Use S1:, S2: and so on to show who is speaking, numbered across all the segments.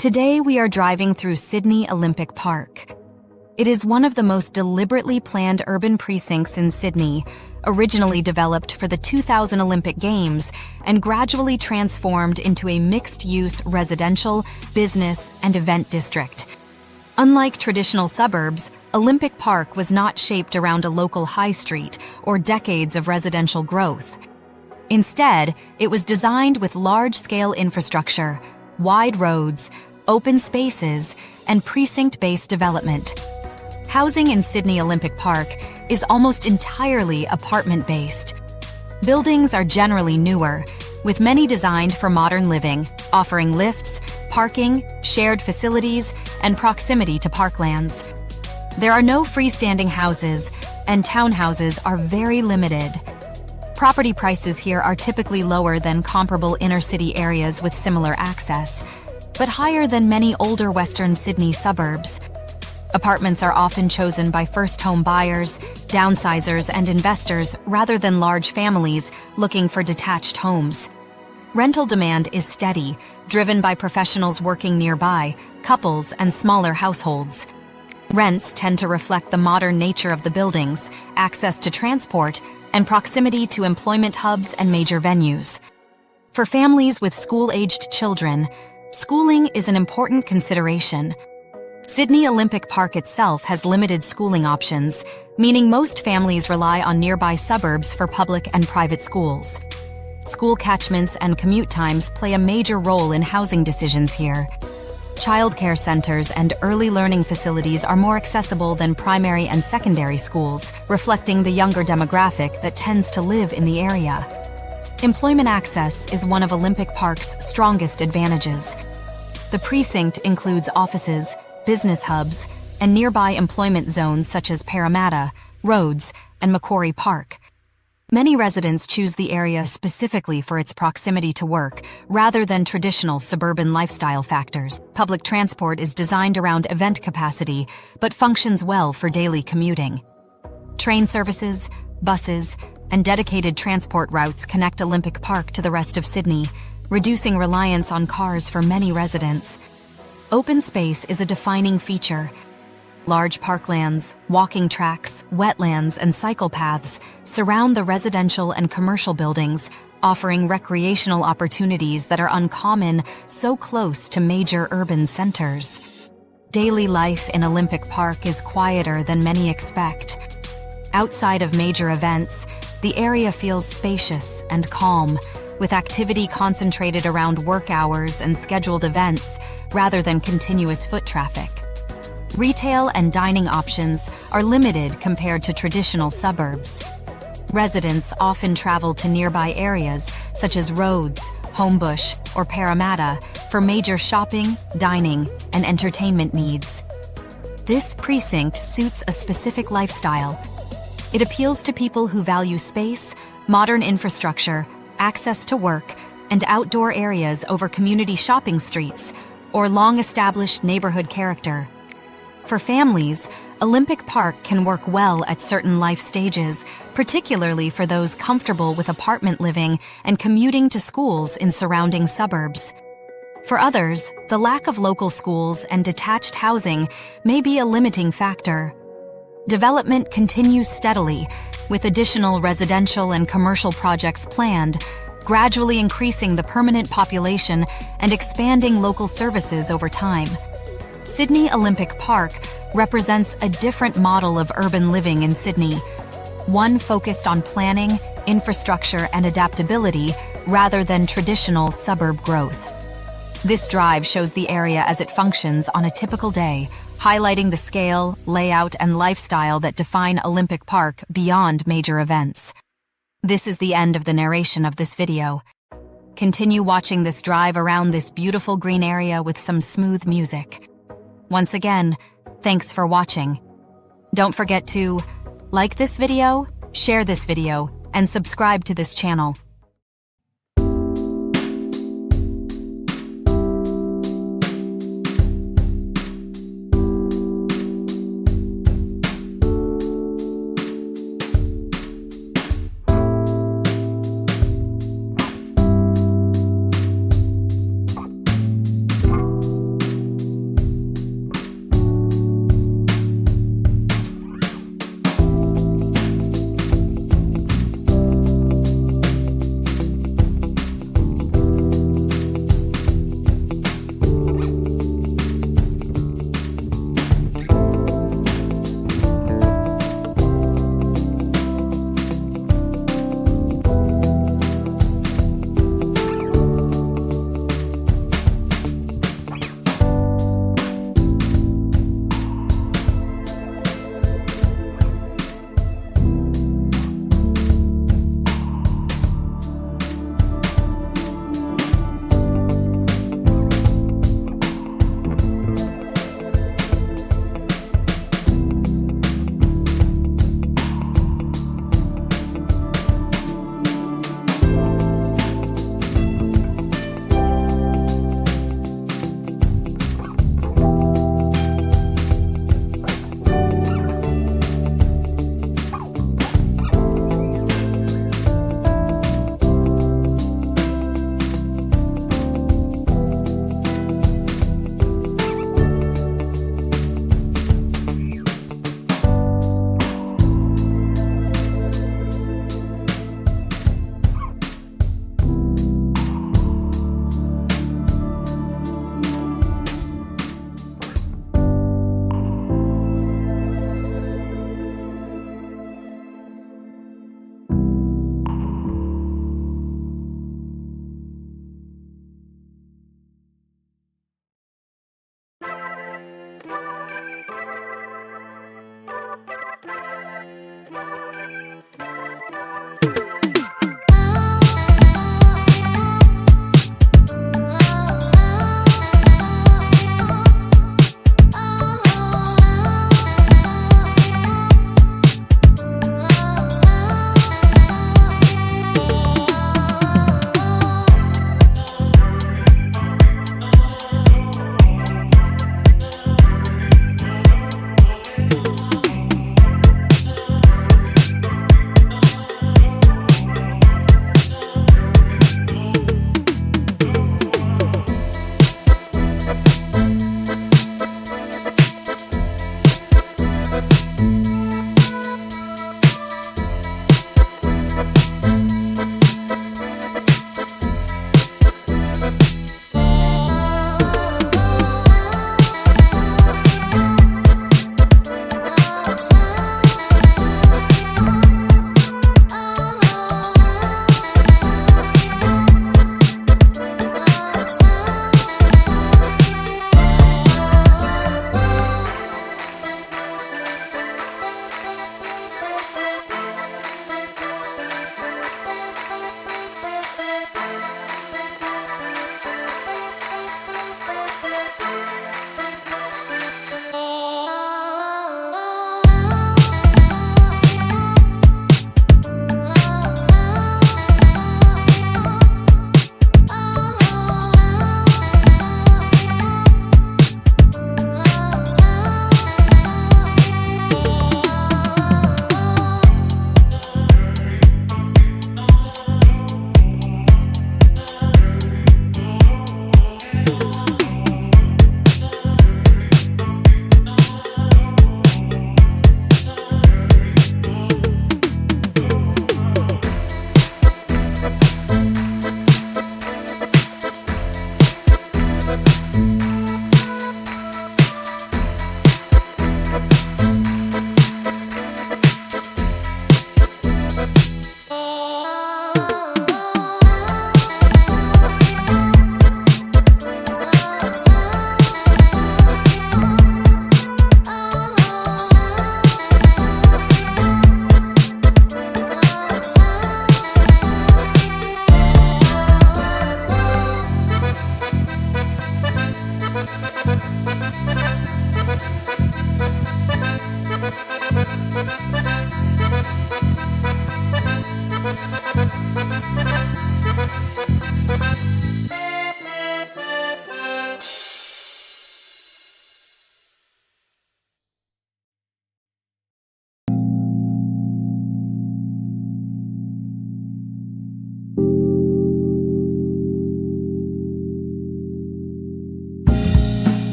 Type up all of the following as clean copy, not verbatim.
S1: Today we are driving through Sydney Olympic Park. It is one of the most deliberately planned urban precincts in Sydney, originally developed for the 2000 Olympic Games and gradually transformed into a mixed-use residential, business, and event district. Unlike traditional suburbs, Olympic Park was not shaped around a local high street or decades of residential growth. Instead, it was designed with large-scale infrastructure, wide roads, open spaces, and precinct-based development. Housing in Sydney Olympic Park is almost entirely apartment-based. Buildings are generally newer, with many designed for modern living, offering lifts, parking, shared facilities, and proximity to parklands. There are no freestanding houses, and townhouses are very limited. Property prices here are typically lower than comparable inner-city areas with similar access, but higher than many older Western Sydney suburbs. Apartments are often chosen by first-home buyers, downsizers, and investors rather than large families looking for detached homes. Rental demand is steady, driven by professionals working nearby, couples, and smaller households. Rents tend to reflect the modern nature of the buildings, access to transport, and proximity to employment hubs and major venues. For families with school-aged children, schooling is an important consideration. Sydney Olympic Park itself has limited schooling options, meaning most families rely on nearby suburbs for public and private schools. School catchments and commute times play a major role in housing decisions here. Childcare centers and early learning facilities are more accessible than primary and secondary schools, reflecting the younger demographic that tends to live in the area. Employment access is one of Olympic Park's strongest advantages. The precinct includes offices, business hubs, and nearby employment zones such as Parramatta, Rhodes, and Macquarie Park. Many residents choose the area specifically for its proximity to work, rather than traditional suburban lifestyle factors. Public transport is designed around event capacity, but functions well for daily commuting. Train services, buses, and dedicated transport routes connect Olympic Park to the rest of Sydney, reducing reliance on cars for many residents. Open space is a defining feature. Large parklands, walking tracks, wetlands, and cycle paths surround the residential and commercial buildings, offering recreational opportunities that are uncommon so close to major urban centers. Daily life in Olympic Park is quieter than many expect. Outside of major events, the area feels spacious and calm, with activity concentrated around work hours and scheduled events rather than continuous foot traffic. Retail and dining options are limited compared to traditional suburbs. Residents often travel to nearby areas such as Rhodes, Homebush, or Parramatta for major shopping, dining, and entertainment needs. This precinct suits a specific lifestyle. It appeals to people who value space, modern infrastructure, access to work, and outdoor areas over community shopping streets or long-established neighborhood character. For families, Olympic Park can work well at certain life stages, particularly for those comfortable with apartment living and commuting to schools in surrounding suburbs. For others, the lack of local schools and detached housing may be a limiting factor. Development continues steadily, with additional residential and commercial projects planned, gradually increasing the permanent population and expanding local services over time. Sydney Olympic Park represents a different model of urban living in Sydney, one focused on planning, infrastructure, and adaptability rather than traditional suburb growth. This drive shows the area as it functions on a typical day, highlighting the scale, layout, and lifestyle that define Olympic Park beyond major events. This is the end of the narration of this video. Continue watching this drive around this beautiful green area with some smooth music. Once again, thanks for watching. Don't forget to like this video, share this video, and subscribe to this channel.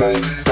S2: baby.